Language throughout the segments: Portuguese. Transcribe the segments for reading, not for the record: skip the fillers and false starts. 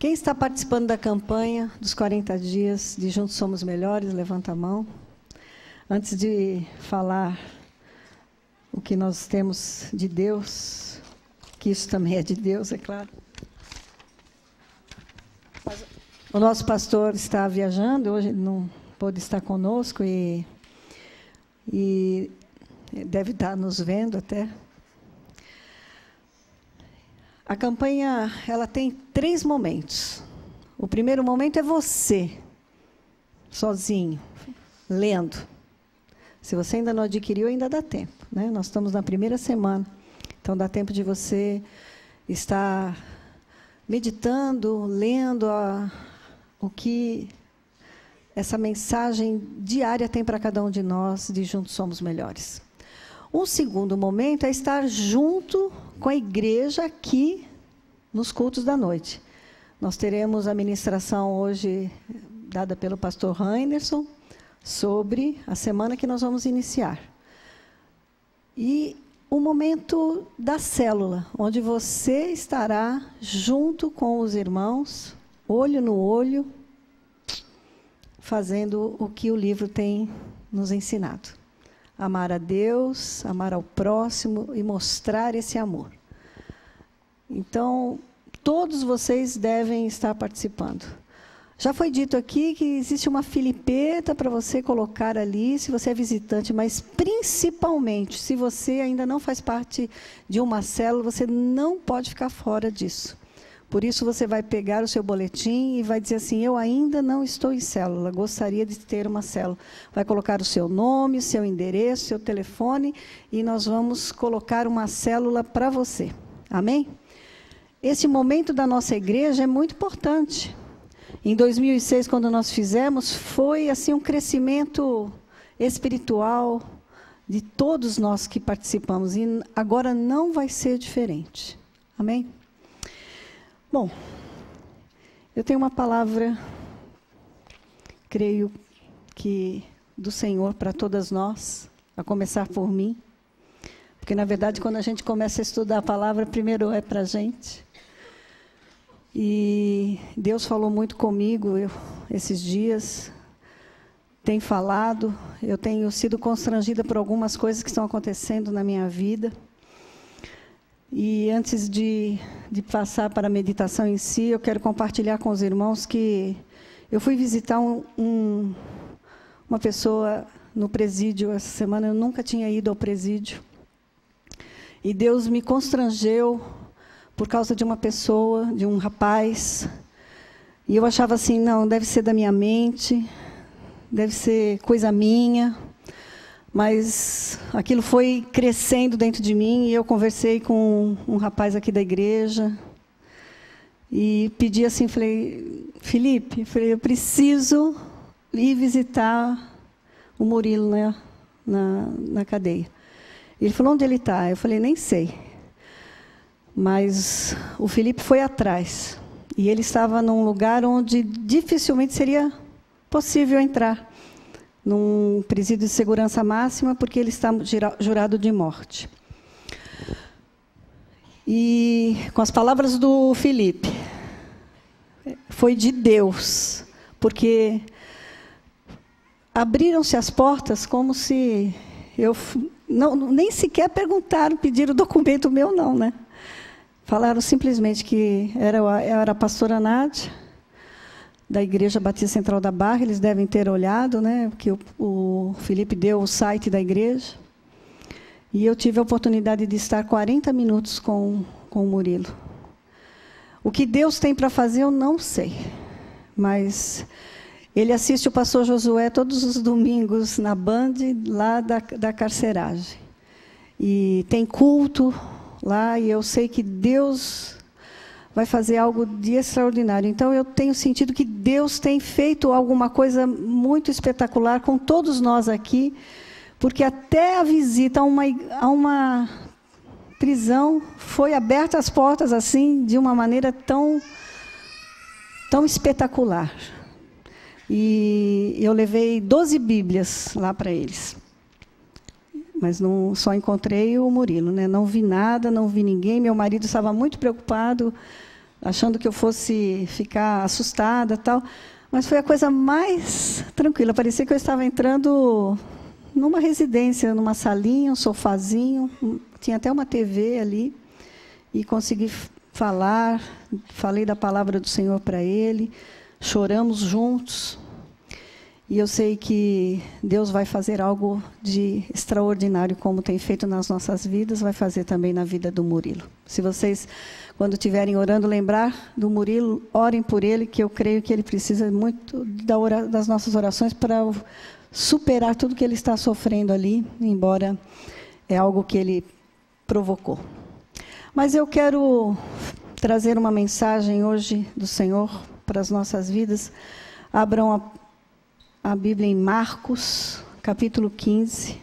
Quem está participando da campanha dos 40 dias de Juntos Somos Melhores, levanta a mão. Antes de falar o que nós temos de Deus, que isso também é de Deus, é claro. O nosso pastor está viajando, hoje ele não pôde estar conosco e deve estar nos vendo até. A campanha, ela tem 3 momentos. O primeiro momento é você, sozinho, lendo. Se você ainda não adquiriu, ainda dá tempo, né? Nós estamos na primeira semana, então dá tempo de você estar meditando, lendo o que essa mensagem diária tem para cada um de nós, de Juntos Somos Melhores. Um segundo momento é estar junto com a igreja aqui nos cultos da noite. Nós teremos a ministração hoje dada pelo pastor Rainerson sobre a semana que nós vamos iniciar. E o momento da célula, onde você estará junto com os irmãos, olho no olho, fazendo o que o livro tem nos ensinado. Amar a Deus, amar ao próximo e mostrar esse amor. Então, todos vocês devem estar participando. Já foi dito aqui que existe uma filipeta para você colocar ali, se você é visitante, mas principalmente, se você ainda não faz parte de uma célula, você não pode ficar fora disso. Por isso, você vai pegar o seu boletim e vai dizer assim, eu ainda não estou em célula, gostaria de ter uma célula. Vai colocar o seu nome, o seu endereço, o seu telefone, e nós vamos colocar uma célula para você. Amém? Esse momento da nossa igreja é muito importante. Em 2006, quando nós fizemos, foi assim um crescimento espiritual de todos nós que participamos. E agora não vai ser diferente. Amém? Bom, eu tenho uma palavra, creio que do Senhor para todas nós, a começar por mim. Porque, na verdade, quando a gente começa a estudar a palavra, primeiro é para a gente. E Deus falou muito comigo esses dias, tem falado, eu tenho sido constrangida por algumas coisas que estão acontecendo na minha vida. E antes de passar para a meditação em si, eu quero compartilhar com os irmãos que eu fui visitar uma pessoa no presídio essa semana, eu nunca tinha ido ao presídio. E Deus me constrangeu por causa de uma pessoa, de um rapaz. E eu achava assim, não, deve ser da minha mente, deve ser coisa minha. Mas aquilo foi crescendo dentro de mim e eu conversei com um rapaz aqui da igreja e pedi assim, falei, Felipe, eu preciso ir visitar o Murilo, né, na cadeia. Ele falou, onde ele está? Eu falei, nem sei. Mas o Felipe foi atrás e ele estava num lugar onde dificilmente seria possível entrar. Num presídio de segurança máxima, porque ele está jurado de morte. E, com as palavras do Felipe, foi de Deus, porque abriram-se as portas como se eu... nem sequer perguntaram, pediram documento meu, não, né? Falaram simplesmente que era a pastora Nádia, da Igreja Batista Central da Barra, eles devem ter olhado, né, porque o Felipe deu o site da igreja, e eu tive a oportunidade de estar 40 minutos com o Murilo. O que Deus tem para fazer, eu não sei, mas ele assiste o pastor Josué todos os domingos na Band, lá da carceragem. E tem culto lá, e eu sei que Deus vai fazer algo de extraordinário. Então, eu tenho sentido que Deus tem feito alguma coisa muito espetacular com todos nós aqui, porque até a visita a uma prisão foi aberta as portas assim, de uma maneira tão espetacular. E eu levei 12 Bíblias lá para eles. Mas não, só encontrei o Murilo, né? Não vi nada, não vi ninguém. Meu marido estava muito preocupado, achando que eu fosse ficar assustada, tal. Mas foi a coisa mais tranquila. Parecia que eu estava entrando numa residência, numa salinha, um sofazinho, tinha até uma TV ali, e consegui falar, falei da palavra do Senhor para ele, choramos juntos, e eu sei que Deus vai fazer algo de extraordinário, como tem feito nas nossas vidas, vai fazer também na vida do Murilo. Se vocês, quando estiverem orando, lembrar do Murilo, orem por ele, que eu creio que ele precisa muito das nossas orações para superar tudo que ele está sofrendo ali, embora é algo que ele provocou. Mas eu quero trazer uma mensagem hoje do Senhor para as nossas vidas. Abram a Bíblia em Marcos, capítulo 15.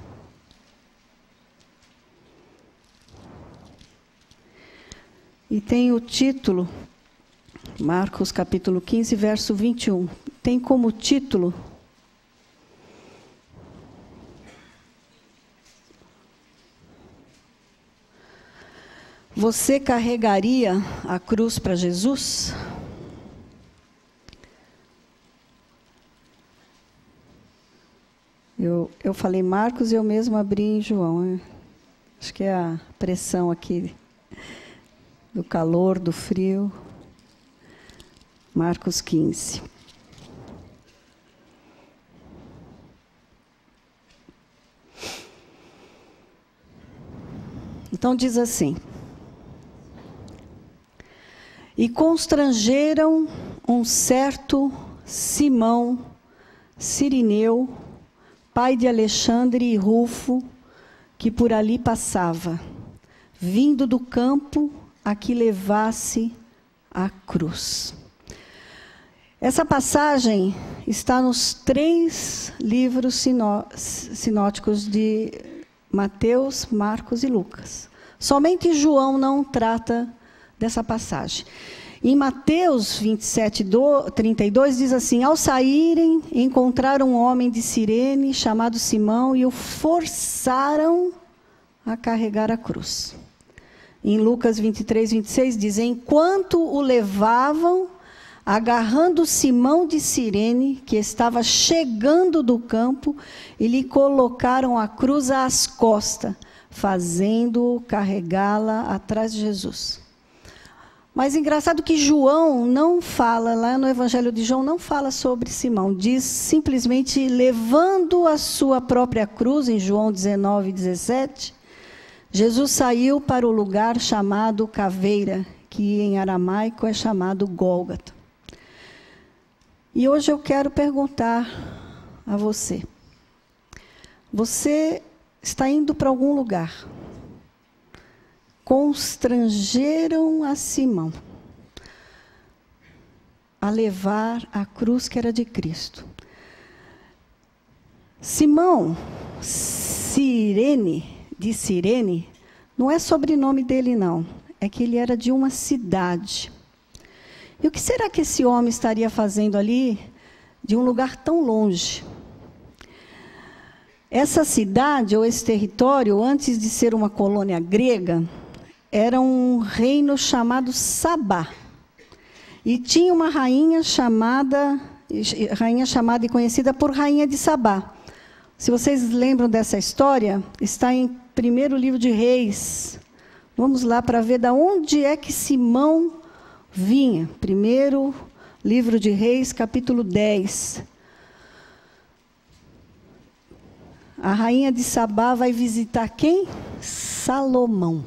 E tem o título, Marcos, capítulo 15, verso 21. Tem como título: Você carregaria a cruz para Jesus? Eu falei Marcos e eu mesmo abri em João. Né? Acho que é a pressão aqui, do calor, do frio. Marcos 15. Então diz assim: E constrangeram um certo Simão Cirineu, pai de Alexandre e Rufo, que por ali passava, vindo do campo a que levasse a cruz. Essa passagem está nos 3 livros sinóticos de Mateus, Marcos e Lucas. Somente João não trata dessa passagem. Em Mateus 27, 32, diz assim: Ao saírem, encontraram um homem de Cirene, chamado Simão, e o forçaram a carregar a cruz. Em Lucas 23, 26, diz: Enquanto o levavam, agarrando Simão de Cirene, que estava chegando do campo, e lhe colocaram a cruz às costas, fazendo-o carregá-la atrás de Jesus. Mas engraçado que João não fala, lá no Evangelho de João, não fala sobre Simão. Diz simplesmente, levando a sua própria cruz, em João 19, 17, Jesus saiu para o lugar chamado Caveira, que em aramaico é chamado Gólgota. E hoje eu quero perguntar a você. Você está indo para algum lugar. Constrangeram a Simão a levar a cruz que era de Cristo. Simão, de Cirene, não é sobrenome dele não, é que ele era de uma cidade. E o que será que esse homem estaria fazendo ali, de um lugar tão longe? Essa cidade, ou esse território, antes de ser uma colônia grega, era um reino chamado Sabá. E tinha uma rainha chamada e conhecida por Rainha de Sabá. Se vocês lembram dessa história, está em 1º livro de Reis. Vamos lá para ver de onde é que Simão vinha. 1º livro de Reis, capítulo 10. A rainha de Sabá vai visitar quem? Salomão.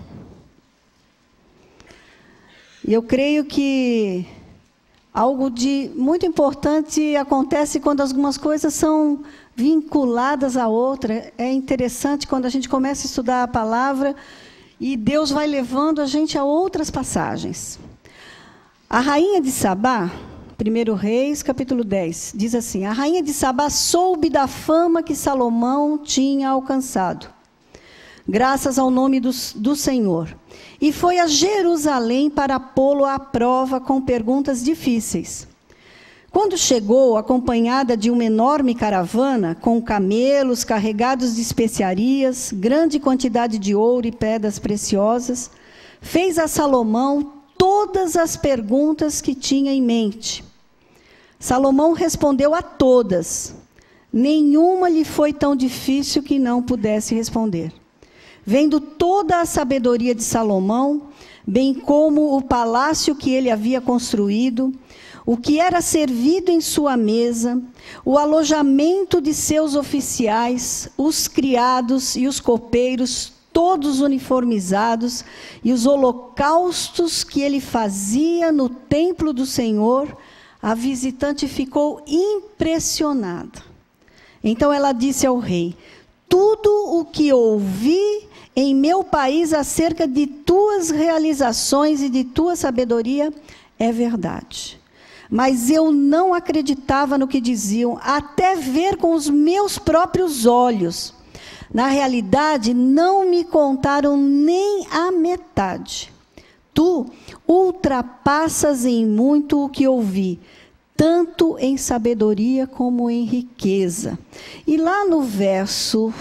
E eu creio que algo de muito importante acontece quando algumas coisas são vinculadas à outra. É interessante quando a gente começa a estudar a palavra e Deus vai levando a gente a outras passagens. A rainha de Sabá, 1 Reis, capítulo 10, diz assim: A rainha de Sabá soube da fama que Salomão tinha alcançado, graças ao nome do Senhor, e foi a Jerusalém para pô-lo à prova com perguntas difíceis. Quando chegou, acompanhada de uma enorme caravana, com camelos carregados de especiarias, grande quantidade de ouro e pedras preciosas, fez a Salomão todas as perguntas que tinha em mente. Salomão respondeu a todas. Nenhuma lhe foi tão difícil que não pudesse responder. Vendo toda a sabedoria de Salomão, bem como o palácio que ele havia construído, o que era servido em sua mesa, o alojamento de seus oficiais, os criados e os copeiros, todos uniformizados, e os holocaustos que ele fazia no templo do Senhor, a visitante ficou impressionada. Então ela disse ao rei: tudo o que ouvi em meu país acerca de tuas realizações e de tua sabedoria é verdade. Mas eu não acreditava no que diziam, até ver com os meus próprios olhos. Na realidade, não me contaram nem a metade. Tu ultrapassas em muito o que ouvi, tanto em sabedoria como em riqueza. E lá no verso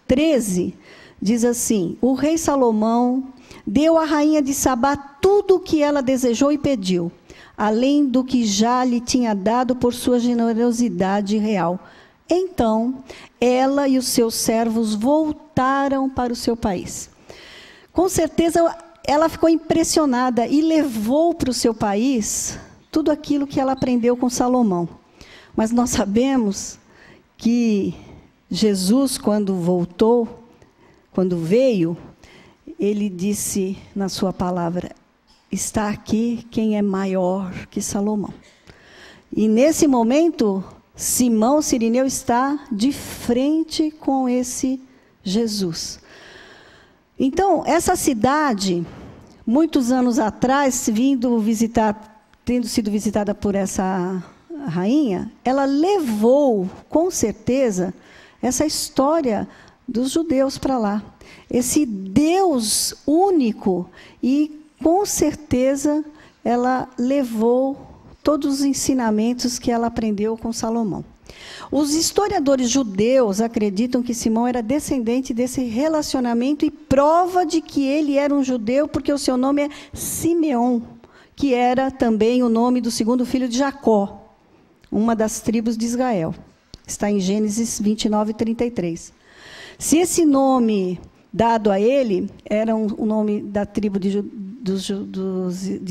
13, diz assim: o rei Salomão deu à rainha de Sabá tudo o que ela desejou e pediu, além do que já lhe tinha dado por sua generosidade real. Então, ela e os seus servos voltaram para o seu país. Com certeza, ela ficou impressionada e levou para o seu país tudo aquilo que ela aprendeu com Salomão. Mas nós sabemos que Jesus, quando voltou, quando veio, ele disse na sua palavra: está aqui quem é maior que Salomão. E nesse momento, Simão Cirineu está de frente com esse Jesus. Então, essa cidade, muitos anos atrás, tendo sido visitada por essa rainha, ela levou, com certeza, essa história dos judeus para lá. Esse Deus único, e com certeza ela levou todos os ensinamentos que ela aprendeu com Salomão. Os historiadores judeus acreditam que Simão era descendente desse relacionamento e prova de que ele era um judeu porque o seu nome é Simeão, que era também o nome do segundo filho de Jacó, uma das tribos de Israel. Está em Gênesis 29, 33. Se esse nome dado a ele era o nome da tribo de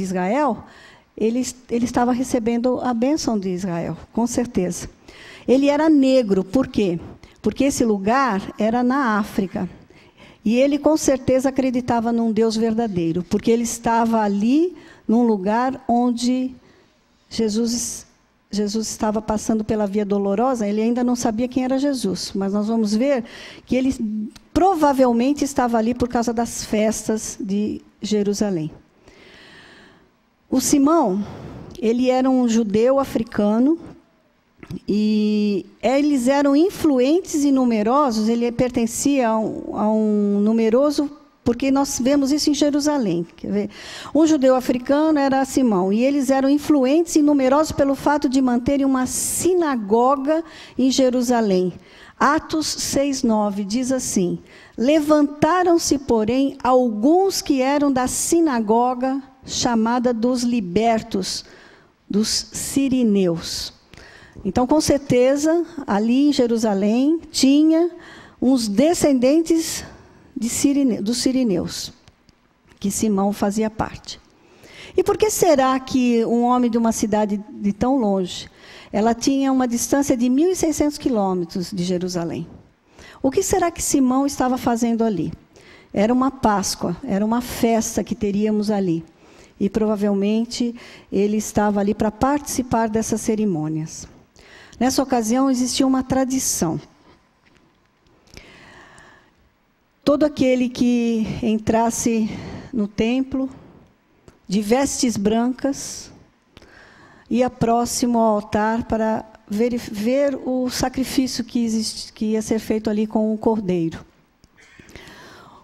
Israel, ele estava recebendo a bênção de Israel, com certeza. Ele era negro, por quê? Porque esse lugar era na África. E ele, com certeza, acreditava num Deus verdadeiro, porque ele estava ali, num lugar onde Jesus estava passando pela Via Dolorosa. Ele ainda não sabia quem era Jesus, mas nós vamos ver que ele provavelmente estava ali por causa das festas de Jerusalém. O Simão, ele era um judeu africano, e eles eram influentes e numerosos. Ele pertencia a um numeroso, porque nós vemos isso em Jerusalém. Quer ver? Um judeu africano era Simão, e eles eram influentes e numerosos pelo fato de manterem uma sinagoga em Jerusalém. Atos 6:9 diz assim: levantaram-se, porém, alguns que eram da sinagoga chamada dos libertos, dos sirineus. Então, com certeza, ali em Jerusalém, tinha uns descendentes dos sirineus, que Simão fazia parte. E por que será que um homem de uma cidade de tão longe, ela tinha uma distância de 1.600 quilômetros de Jerusalém? O que será que Simão estava fazendo ali? Era uma Páscoa, era uma festa que teríamos ali. E provavelmente ele estava ali para participar dessas cerimônias. Nessa ocasião existia uma tradição. Todo aquele que entrasse no templo, de vestes brancas, ia próximo ao altar para ver o sacrifício que ia ser feito ali com o cordeiro.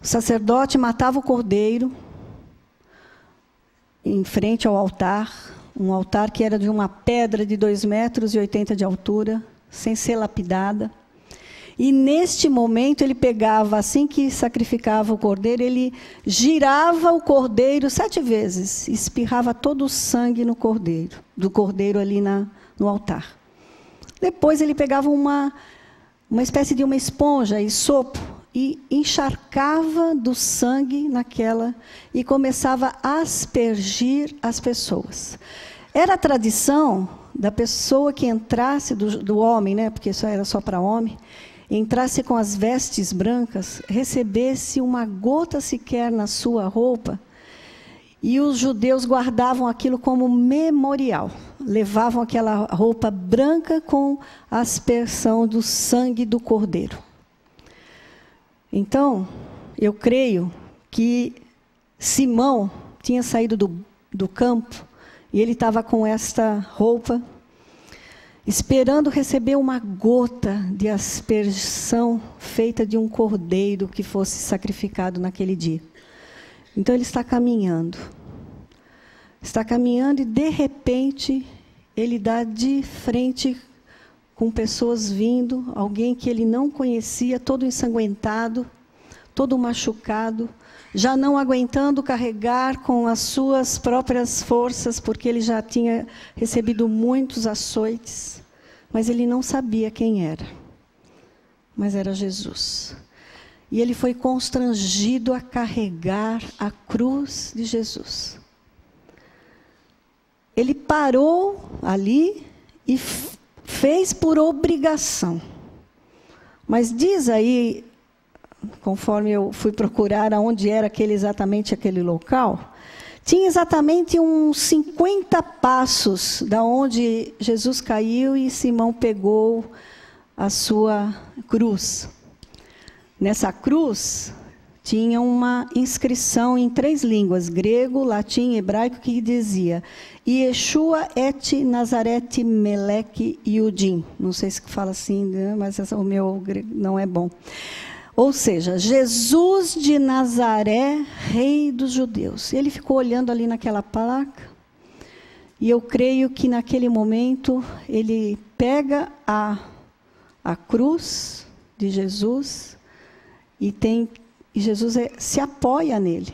O sacerdote matava o cordeiro em frente ao altar, um altar que era de uma pedra de 2,80 metros de altura, sem ser lapidada. E neste momento ele pegava, assim que sacrificava o cordeiro, ele girava o cordeiro 7 vezes, espirrava todo o sangue no cordeiro, do cordeiro ali no altar. Depois ele pegava uma espécie de uma esponja e sopo e encharcava do sangue naquela e começava a aspergir as pessoas. Era a tradição da pessoa que entrasse, do homem, né, porque isso era só para homem, entrasse com as vestes brancas, recebesse uma gota sequer na sua roupa, e os judeus guardavam aquilo como memorial. Levavam aquela roupa branca com a aspersão do sangue do cordeiro. Então, eu creio que Simão tinha saído do campo e ele estava com esta roupa, esperando receber uma gota de aspersão feita de um cordeiro que fosse sacrificado naquele dia. Então, ele está caminhando. Está caminhando e, de repente, ele dá de frente com pessoas vindo, alguém que ele não conhecia, todo ensanguentado, todo machucado, já não aguentando carregar com as suas próprias forças, porque ele já tinha recebido muitos açoites, mas ele não sabia quem era. Mas era Jesus. E ele foi constrangido a carregar a cruz de Jesus. Ele parou ali e fez por obrigação. Mas diz aí, conforme eu fui procurar aonde era exatamente aquele local, tinha exatamente uns 50 passos da onde Jesus caiu e Simão pegou a sua cruz. Nessa cruz tinha uma inscrição em 3 línguas, grego, latim e hebraico, que dizia: Yeshua et Nazaret Melech Yudim. Não sei se fala assim, né? Mas o meu não é bom. Ou seja, Jesus de Nazaré, rei dos judeus. Ele ficou olhando ali naquela placa, e eu creio que naquele momento ele pega a cruz de Jesus e Jesus se apoia nele.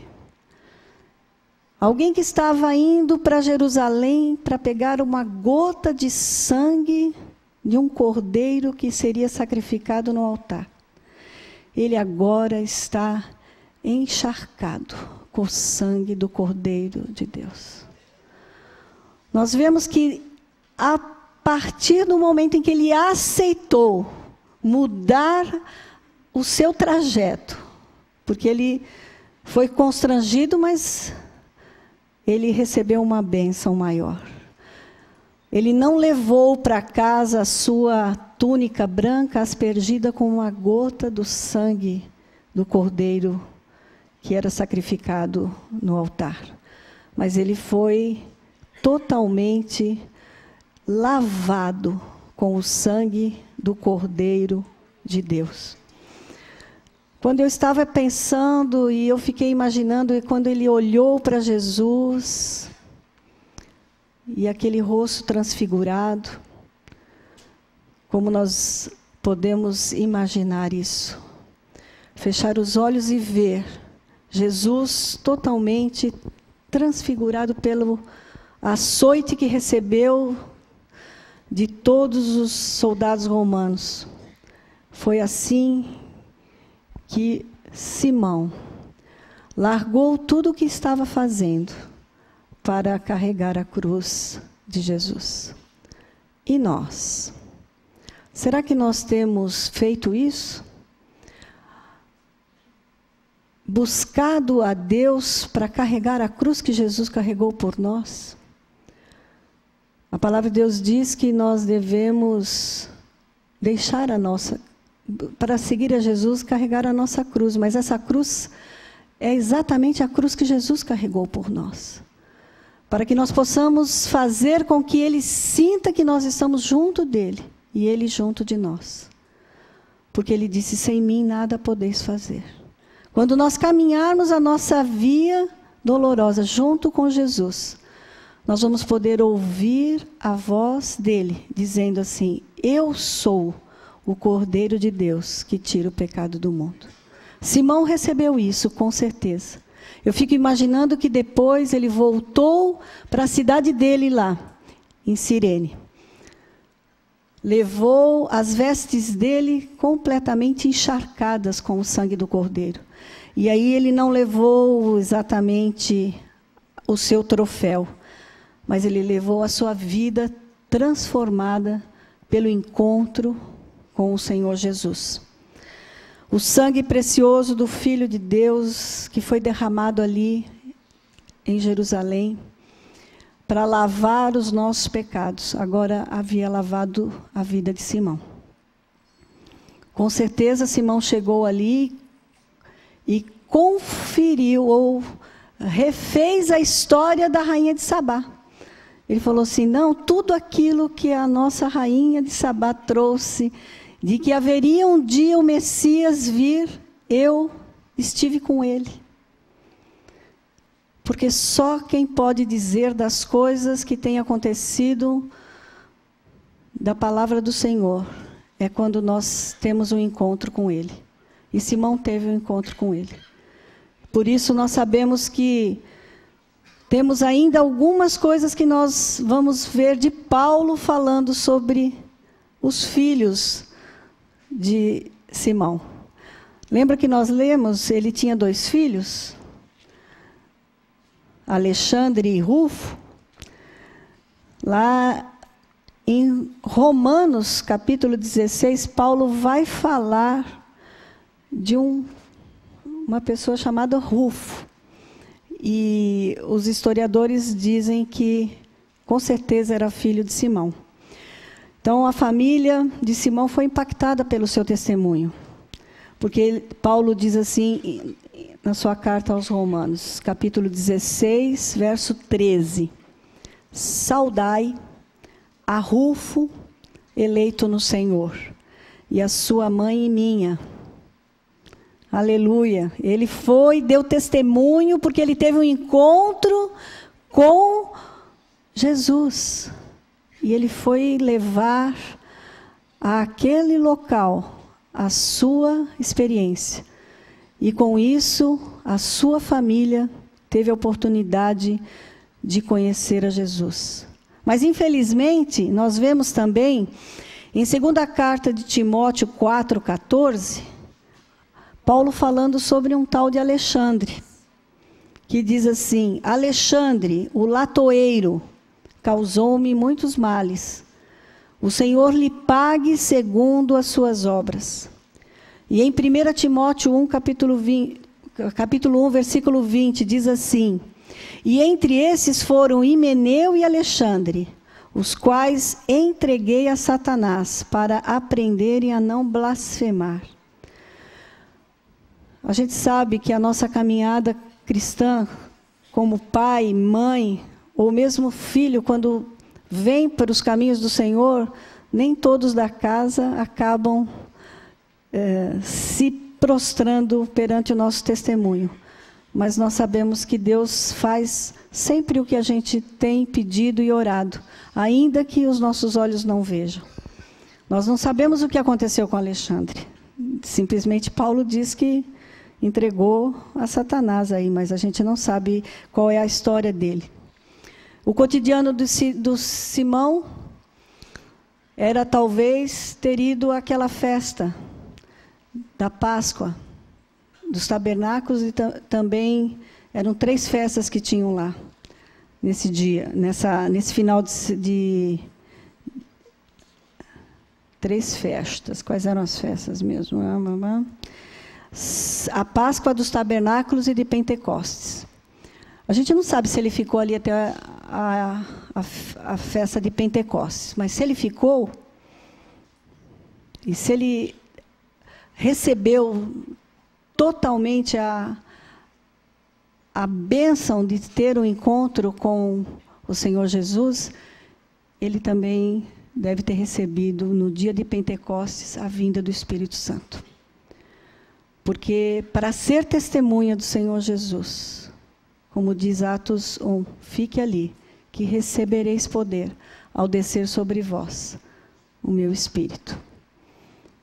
Alguém que estava indo para Jerusalém para pegar uma gota de sangue de um cordeiro que seria sacrificado no altar. Ele agora está encharcado com o sangue do Cordeiro de Deus. Nós vemos que, a partir do momento em que ele aceitou mudar o seu trajeto, porque ele foi constrangido, mas ele recebeu uma bênção maior. Ele não levou para casa a sua túnica branca aspergida com uma gota do sangue do cordeiro que era sacrificado no altar. Mas ele foi totalmente lavado com o sangue do Cordeiro de Deus. Quando eu estava pensando e eu fiquei imaginando, e quando ele olhou para Jesus, e aquele rosto transfigurado, como nós podemos imaginar isso? Fechar os olhos e ver Jesus totalmente transfigurado pelo açoite que recebeu de todos os soldados romanos. Foi assim que Simão largou tudo o que estava fazendo para carregar a cruz de Jesus. E nós? Será que nós temos feito isso? Buscado a Deus para carregar a cruz que Jesus carregou por nós? A palavra de Deus diz que nós devemos deixar para seguir a Jesus, carregar a nossa cruz. Mas essa cruz é exatamente a cruz que Jesus carregou por nós. Para que nós possamos fazer com que Ele sinta que nós estamos junto dEle e Ele junto de nós. Porque Ele disse: sem mim nada podeis fazer. Quando nós caminharmos a nossa via dolorosa junto com Jesus, nós vamos poder ouvir a voz dEle, dizendo assim: eu sou o Cordeiro de Deus que tira o pecado do mundo. Simão recebeu isso, com certeza. Eu fico imaginando que depois ele voltou para a cidade dele lá, em Cirene. Levou as vestes dele completamente encharcadas com o sangue do Cordeiro. E aí ele não levou exatamente o seu troféu, mas ele levou a sua vida transformada pelo encontro com o Senhor Jesus. O sangue precioso do Filho de Deus, que foi derramado ali em Jerusalém, para lavar os nossos pecados, agora havia lavado a vida de Simão. Com certeza, Simão chegou ali e conferiu, ou refez a história da rainha de Sabá. Ele falou assim, não, tudo aquilo que a nossa rainha de Sabá trouxe, de que haveria um dia o Messias vir, eu estive com ele. Porque só quem pode dizer das coisas que têm acontecido da palavra do Senhor é quando nós temos um encontro com ele. E Simão teve um encontro com ele. Por isso nós sabemos que temos ainda algumas coisas que nós vamos ver de Paulo falando sobre os filhos de Simão. Lembra que nós lemos, ele tinha 2 filhos? Alexandre e Rufo. Lá em Romanos, capítulo 16, Paulo vai falar de uma pessoa chamada Rufo. E os historiadores dizem que, com certeza, era filho de Simão. Então, a família de Simão foi impactada pelo seu testemunho. Porque Paulo diz assim, na sua carta aos Romanos, capítulo 16, verso 13. Saudai a Rufo, eleito no Senhor, e a sua mãe e minha. Aleluia. Ele foi, deu testemunho, porque ele teve um encontro com Jesus. E ele foi levar àquele local a sua experiência. E com isso, a sua família teve a oportunidade de conhecer a Jesus. Mas, infelizmente, nós vemos também, em 2ª carta de Timóteo 4,14, Paulo falando sobre um tal de Alexandre, que diz assim, Alexandre, o latoeiro, causou-me muitos males. O Senhor lhe pague segundo as suas obras. E em 1 Timóteo 1, capítulo 1, versículo 20, diz assim, e entre esses foram Himeneu e Alexandre, os quais entreguei a Satanás para aprenderem a não blasfemar. A gente sabe que a nossa caminhada cristã, como pai, mãe, ou mesmo filho, quando vem para os caminhos do Senhor, nem todos da casa acabam se prostrando perante o nosso testemunho. Mas nós sabemos que Deus faz sempre o que a gente tem pedido e orado, ainda que os nossos olhos não vejam. Nós não sabemos o que aconteceu com Alexandre. Simplesmente Paulo diz que entregou a Satanás aí, mas a gente não sabe qual é a história dele. O cotidiano do Simão era talvez ter ido àquela festa da Páscoa, dos tabernáculos, e também eram 3 festas que tinham lá, nesse dia, nesse final de 3 festas. Quais eram as festas mesmo? A Páscoa dos tabernáculos e de Pentecostes. A gente não sabe se ele ficou ali até a festa de Pentecostes, mas se ele ficou, e se ele recebeu totalmente a bênção de ter um encontro com o Senhor Jesus, ele também deve ter recebido, no dia de Pentecostes, a vinda do Espírito Santo. Porque, para ser testemunha do Senhor Jesus, como diz Atos 1, fique ali, que recebereis poder ao descer sobre vós o meu Espírito.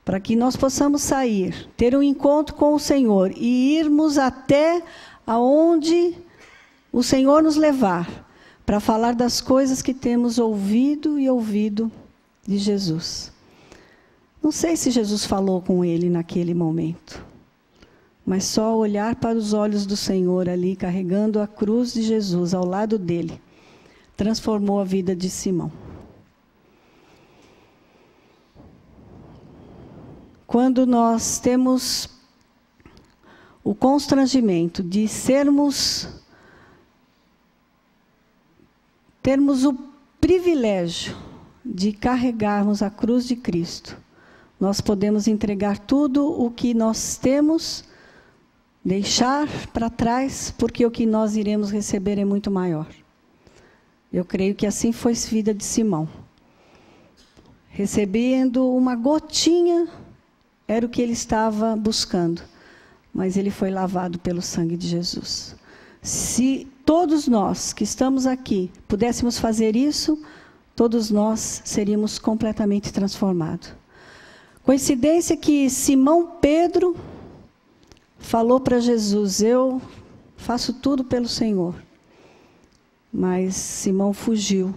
para que nós possamos sair, ter um encontro com o Senhor e irmos até aonde o Senhor nos levar, para falar das coisas que temos ouvido e ouvido de Jesus. Não sei se Jesus falou com ele naquele momento, mas só olhar para os olhos do Senhor ali, carregando a cruz de Jesus ao lado dele, transformou a vida de Simão. Quando nós temos o constrangimento de termos o privilégio de carregarmos a cruz de Cristo, nós podemos entregar tudo o que nós temos, deixar para trás, porque o que nós iremos receber é muito maior. Eu creio que assim foi a vida de Simão. Recebendo uma gotinha, era o que ele estava buscando, mas ele foi lavado pelo sangue de Jesus. Se todos nós que estamos aqui pudéssemos fazer isso, todos nós seríamos completamente transformados. Coincidência que Simão Pedro falou para Jesus: eu faço tudo pelo Senhor. Mas Simão fugiu.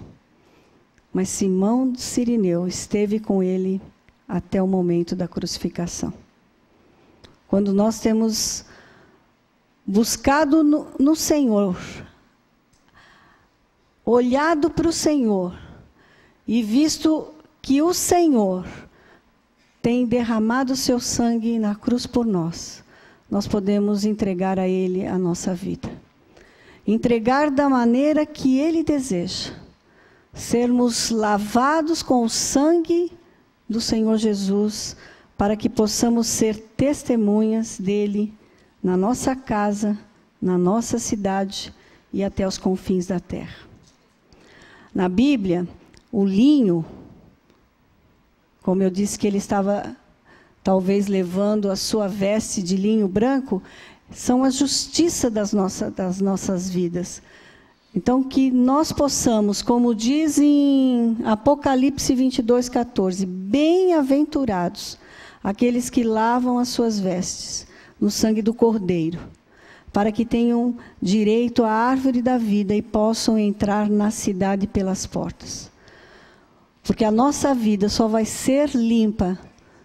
Mas Simão de Cirineu esteve com ele até o momento da crucificação. Quando nós temos buscado no Senhor, olhado para o Senhor e visto que o Senhor tem derramado o seu sangue na cruz por nós, nós podemos entregar a Ele a nossa vida. Entregar da maneira que Ele deseja. Sermos lavados com o sangue do Senhor Jesus, para que possamos ser testemunhas dEle na nossa casa, na nossa cidade e até os confins da terra. Na Bíblia, o linho, como eu disse que ele estava talvez levando a sua veste de linho branco, são a justiça das nossas vidas. Então, que nós possamos, como diz em Apocalipse 22:14, bem-aventurados aqueles que lavam as suas vestes no sangue do Cordeiro, para que tenham direito à árvore da vida e possam entrar na cidade pelas portas. Porque a nossa vida só vai ser limpa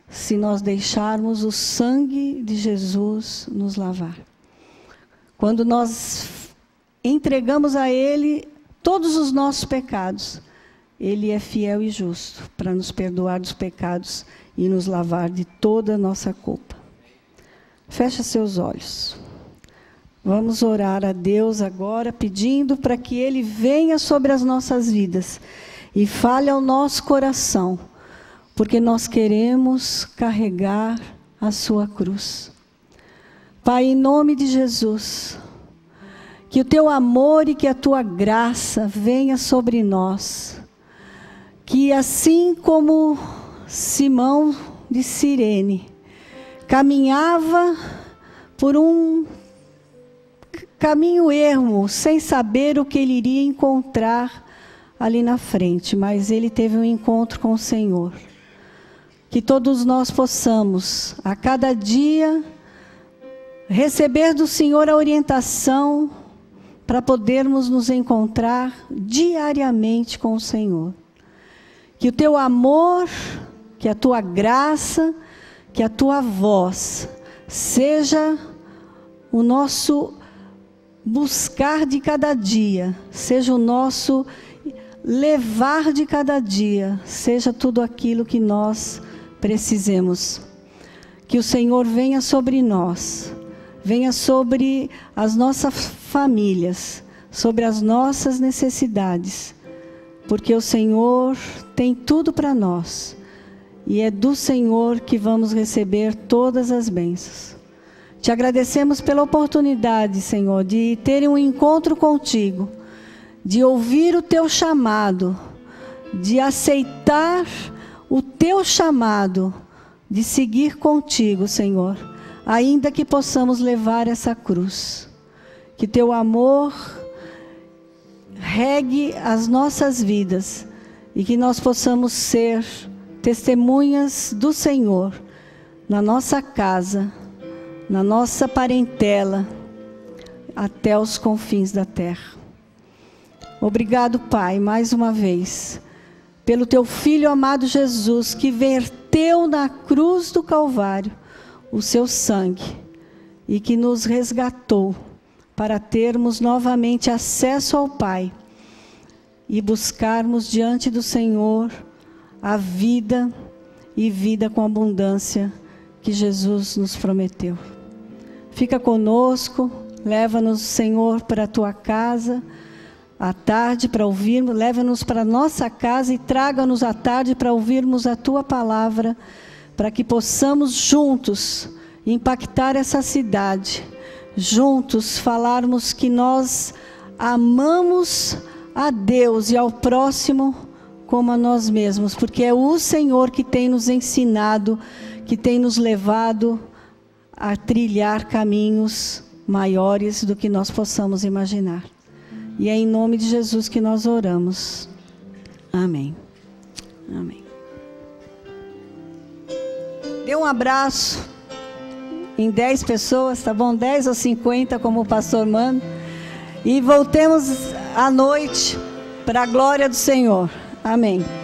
se nós deixarmos o sangue de Jesus nos lavar. Quando nós entregamos a Ele todos os nossos pecados, Ele é fiel e justo para nos perdoar dos pecados e nos lavar de toda a nossa culpa. Feche seus olhos. Vamos orar a Deus agora, pedindo para que Ele venha sobre as nossas vidas e fale ao nosso coração, porque nós queremos carregar a sua cruz. Pai, em nome de Jesus, que o teu amor e que a tua graça venha sobre nós, que assim como Simão de Cirene caminhava por um caminho ermo, sem saber o que ele iria encontrar ali na frente, mas ele teve um encontro com o Senhor. Que todos nós possamos, a cada dia, receber do Senhor a orientação para podermos nos encontrar diariamente com o Senhor. Que o teu amor, que a tua graça, que a tua voz seja o nosso buscar de cada dia, seja o nosso levar de cada dia, seja tudo aquilo que nós precisemos. Que o Senhor venha sobre nós, venha sobre as nossas famílias, sobre as nossas necessidades, porque o Senhor tem tudo para nós, e é do Senhor que vamos receber todas as bênçãos. Te agradecemos pela oportunidade, Senhor, de ter um encontro contigo, de ouvir o teu chamado, de aceitar o teu chamado, de seguir contigo, Senhor, ainda que possamos levar essa cruz. Que teu amor regue as nossas vidas e que nós possamos ser testemunhas do Senhor na nossa casa, na nossa parentela, até os confins da terra. Obrigado, Pai, mais uma vez, pelo Teu Filho amado Jesus, que verteu na cruz do Calvário o Seu sangue e que nos resgatou para termos novamente acesso ao Pai e buscarmos diante do Senhor a vida e vida com abundância que Jesus nos prometeu. Fica conosco, leva-nos, Senhor, para a Tua casa à tarde para ouvirmos, leva-nos para a nossa casa e traga-nos à tarde para ouvirmos a Tua palavra, para que possamos juntos impactar essa cidade, juntos falarmos que nós amamos a Deus e ao próximo como a nós mesmos, porque é o Senhor que tem nos ensinado, que tem nos levado a trilhar caminhos maiores do que nós possamos imaginar. E é em nome de Jesus que nós oramos. Amém. Amém. Dê um abraço em 10 pessoas, tá bom? 10 ou 50, como o pastor manda. E voltemos à noite para a glória do Senhor. Amém.